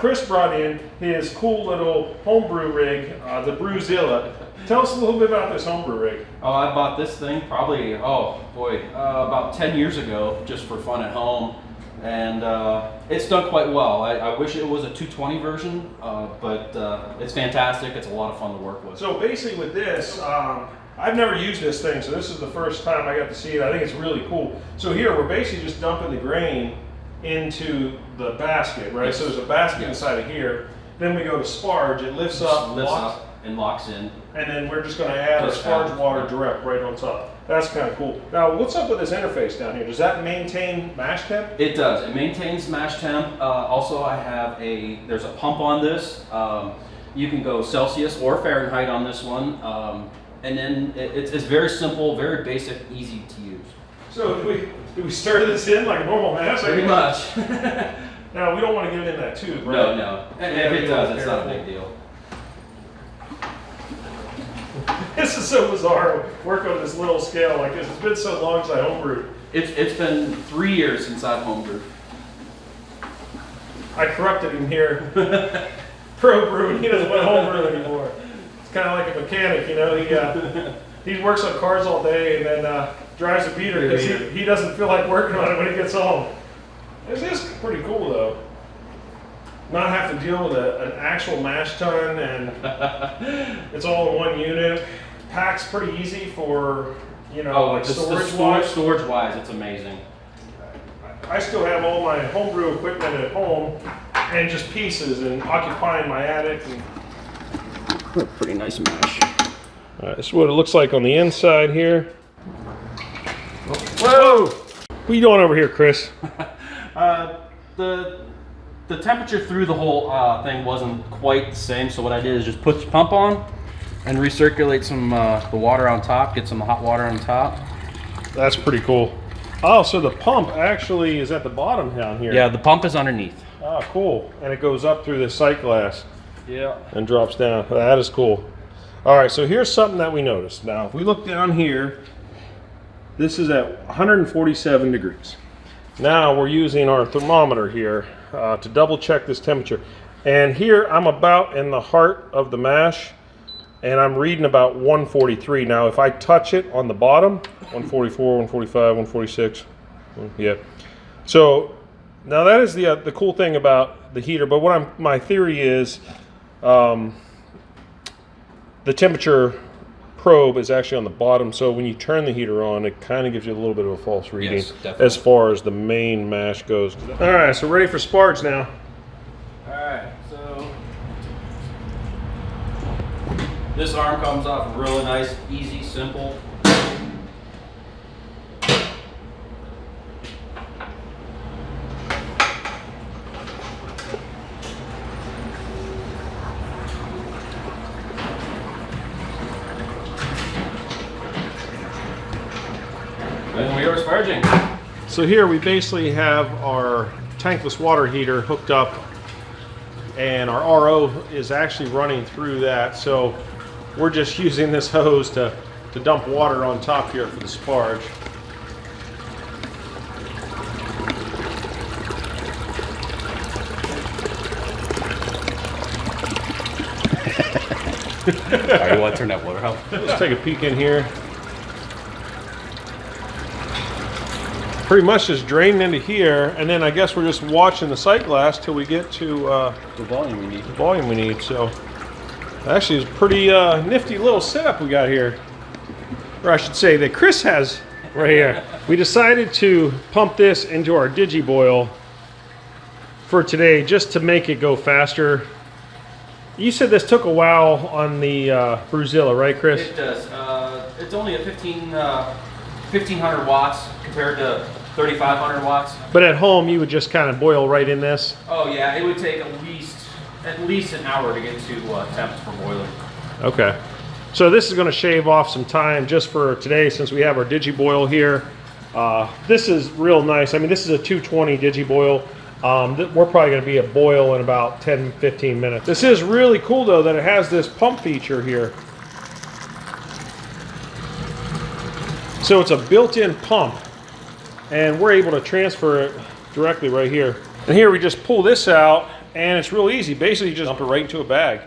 Chris brought in his cool little homebrew rig, the Brewzilla. Tell us a little bit about this homebrew rig. Oh, I bought this thing probably, about 10 years ago, just for fun at home. And it's done quite well. I wish it was a 220 version, but it's fantastic. It's a lot of fun to work with. So basically with this, I've never used this thing, so this is the first time I got to see it. I think it's really cool. So here we're basically just dumping the grain into the basket, right? Yes. So there's a basket inside of here. Then we go to sparge. It lifts up and locks in. And then we're just going to add our sparge water direct right on top. That's kind of cool. Now, what's up with this interface down here? Does that maintain mash temp? It does. It maintains mash temp. Also, I have there's a pump on this. You can go Celsius or Fahrenheit on this one. And then it's very simple, very basic, easy to use. So do we stir this in like a normal mash? Pretty much. Now, we don't want to get it in that tube, right? No. And if it does, it's not a big deal. This is so bizarre, work on this little scale like this. It's been so long since I homebrewed. It's been 3 years since I've homebrewed. I corrupted him here. Pro brewing, he doesn't want to homebrew anymore. It's kind of like a mechanic, you know. He works on cars all day and then drives a beater because he doesn't feel like working on it when he gets home. This is pretty cool though. Not have to deal with an actual mash tun, and it's all in one unit. Packs pretty easy for, like storage-wise, it's amazing. I still have all my homebrew equipment at home, and just pieces, and occupying my attic. Pretty nice mash. All right, this is what it looks like on the inside here. Whoa! What are you doing over here, Chris? The temperature through the whole thing wasn't quite the same, so what I did is just put the pump on and recirculate some the water on top, get some hot water on top. That's pretty cool. Oh, so the pump actually is at the bottom down here. Yeah, the pump is underneath. Oh, cool. And it goes up through the sight glass. Yeah. And drops down. That is cool. All right, so here's something that we noticed. Now, if we look down here, this is at 147 degrees. Now we're using our thermometer here to double check this temperature. And here I'm about in the heart of the mash, and I'm reading about 143. Now if I touch it on the bottom, 144, 145, 146, yeah. So now that is the cool thing about the heater, but what my theory is the temperature probe is actually on the bottom, so when you turn the heater on, it kind of gives you a little bit of a false reading as far as the main mash goes. All right, so ready for sparge now. All right, so this arm comes off really nice, easy, simple. And we are sparging. So here we basically have our tankless water heater hooked up, and our RO is actually running through that. So we're just using this hose to dump water on top here for the sparge. All right, you want to turn that water off? Let's take a peek in here. Pretty much just draining into here, and then I guess we're just watching the sight glass till we get to the volume we need. The volume we need. So actually, it's a pretty nifty little setup we got here, or I should say that Chris has right here. We decided to pump this into our DigiBoil for today, just to make it go faster. You said this took a while on the Brewzilla, right, Chris? It does. It's only a 1500 watts compared to 3500 watts. But at home, you would just kind of boil right in this? Oh yeah, it would take at least an hour to get to temps for boiling. Okay. So this is going to shave off some time just for today, since we have our DigiBoil here. This is real nice. I mean, this is a 220 DigiBoil. We're probably going to be at boil in about 10-15 minutes. This is really cool though that it has this pump feature here. So it's a built-in pump, and we're able to transfer it directly right here. And here we just pull this out, And it's real easy. Basically, you just dump it right into a bag.